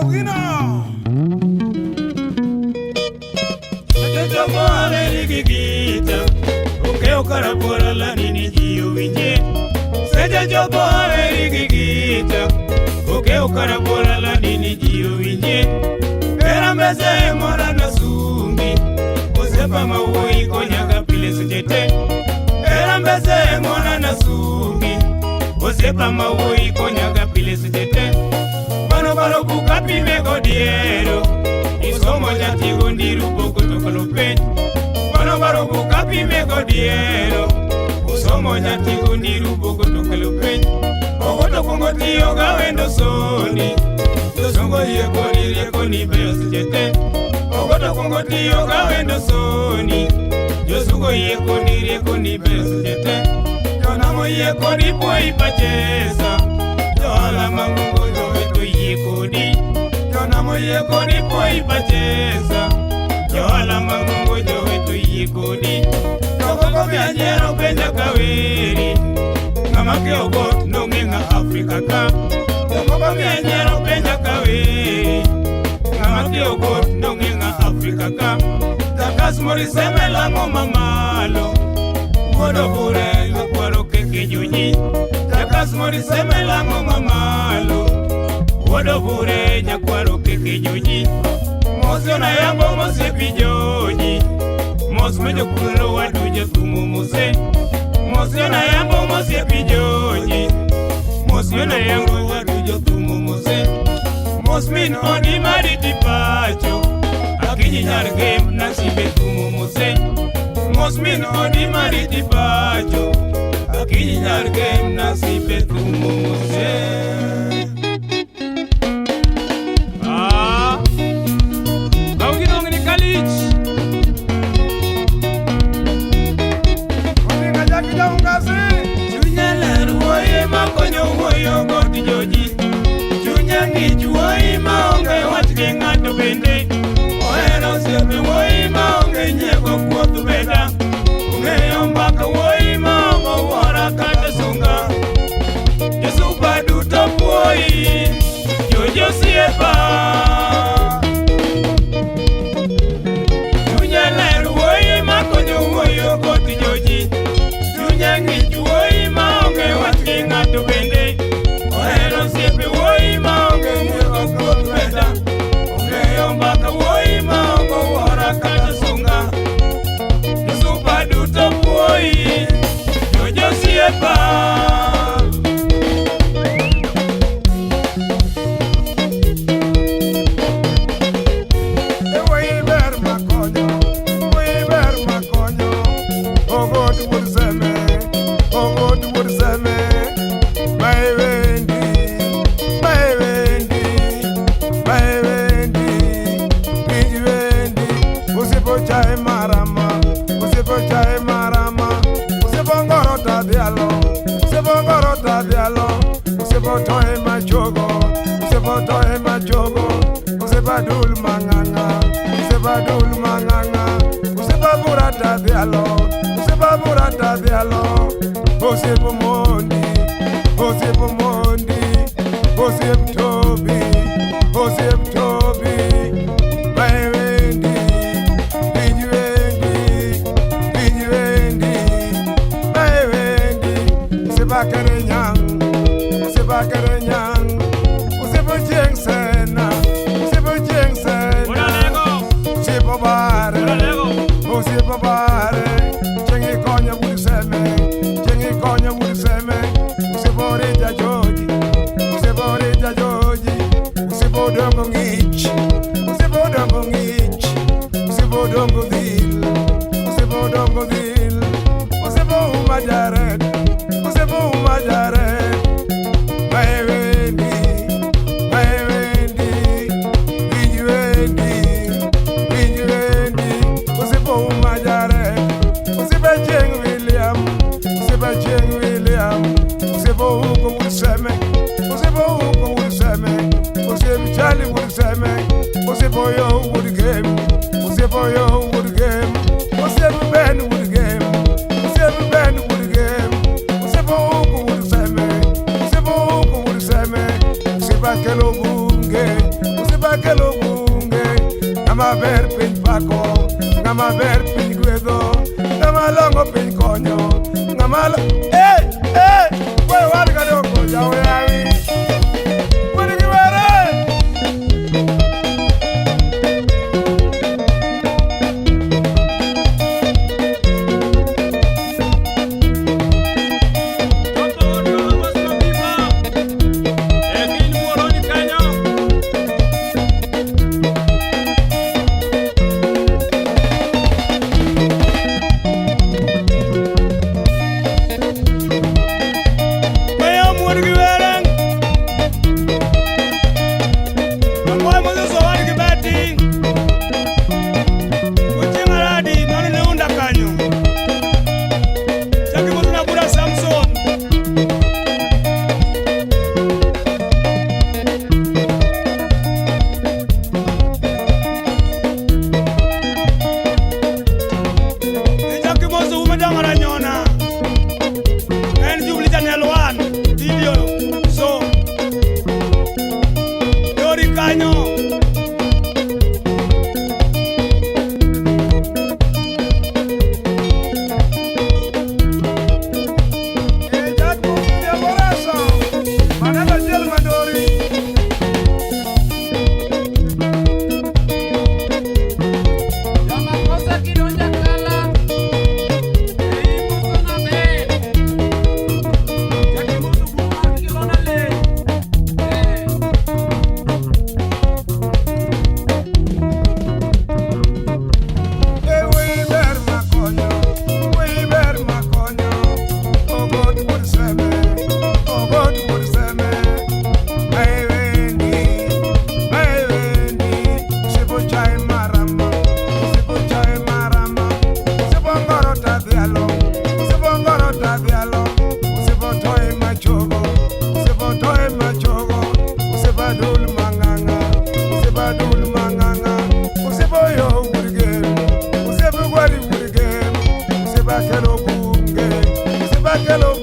Wina. Seja boa erigita, o que o cara por lá nini dio vinje. Seja boa erigita, o que o cara por lá nini dio vinje. Era meze mora na sumbi, você pa maui konyaga pile sujete. Era meze mora na sumbi, você pa maui konyaga pile sujete. Bano bukapi mego diero, isomo jati gondiru boko tokolo pen. Bano bukapi mego diero, isomo jati gondiru boko tokolo pen. Ogoto kongo tiyo gawendo soni, dosongo ye koni beyo sujete. Ogoto kongo tiyo gawendo soni, dosongo ye koni beyo sujete. Yonamo ye koni po ipachesa, yola mangungo yekodi, yonamo yekodi po ipachesa. Yola mangungo jowetu yekodi, yokoko mianyero penja kaweri. Ngamake ogot nongenga Afrika ka, yokoko mianyero penja kaweri. Ngamake ogot nongenga Afrika ka. Takas mori seme lango mamalo, wodo bure nakwaro keke nyunyi. Takas mori seme lango mamalo, wodo bure nyakwaro keke nyunyi. Mosyo na yambo mose pijonyi, mos mejo kulo waduje tumu mose. Mosyo na yambo mose pijonyi, mosyo na yambo waduje tumu mose. Mos min oni mariti pacho, akinyi nyar game nasibe tumu mose. Mos min oni mariti pacho, akinyi nyar game nasibe tumu mose. ngama ber piny pako, ngama ber piny gwedho, ngama longo piny konyo, ngama lo koe wad kadoko jawe yawi wad giwere. Hello.